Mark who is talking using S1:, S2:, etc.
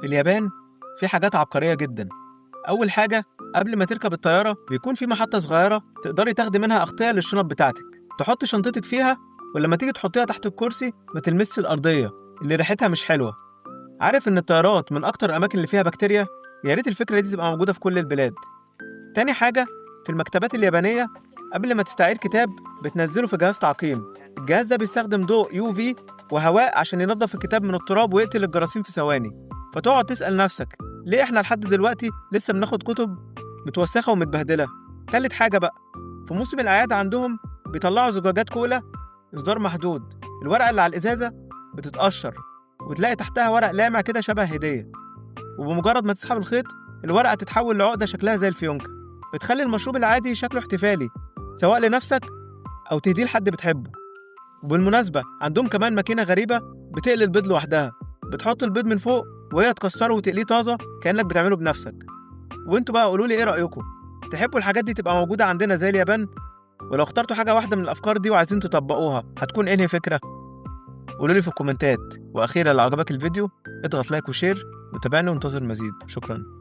S1: في اليابان في حاجات عبقرية جدا. أول حاجة، قبل ما تركب الطيارة بيكون في محطة صغيرة تقدري تاخدي منها أغطية للشنط بتاعتك، تحطي شنطتك فيها، ولما تيجي تحطيها تحت الكرسي ما تلمسش الأرضية اللي ريحتها مش حلوة. عارف إن الطيارات من أكتر الأماكن اللي فيها بكتيريا؟ يا ريت الفكرة دي تبقى موجودة في كل البلاد. تاني حاجة، في المكتبات اليابانية قبل ما تستعير كتاب بتنزله في جهاز تعقيم. الجهاز ده بيستخدم ضوء UV وهواء عشان ينظف الكتاب من التراب ويقتل الجراثيم في ثواني. فتقعد تسأل نفسك ليه احنا لحد دلوقتي لسه بناخد كتب متوسخة ومتبهدلة؟ تالت حاجة بقى، في موسم الأعياد عندهم بيطلعوا زجاجات كولا إصدار محدود. الورقة اللي على الإزازة بتتقشر وتلاقي تحتها ورق لامع كده شبه هدية، وبمجرد ما تسحب الخيط الورقة تتحول لعقدة شكلها زي الفيونكة، بتخلي المشروب العادي شكله احتفالي سواء لنفسك أو تهديه لحد بتحبه. وبالمناسبة عندهم كمان ماكينة غريبة بتقلي البيض لوحدها، بتحط البيض من فوق وهي تكسره وتقليه طازة كأنك بتعمله بنفسك. وانتوا بقى قولولي ايه رأيكم؟ تحبوا الحاجات دي تبقى موجودة عندنا زي اليابان؟ ولو اخترتوا حاجة واحدة من الأفكار دي وعايزين تطبقوها هتكون انهي فكرة؟ قولولي في الكومنتات. وأخيرا لو عجبك الفيديو اضغط لايك وشير وتابعني وانتظر المزيد. شكرا.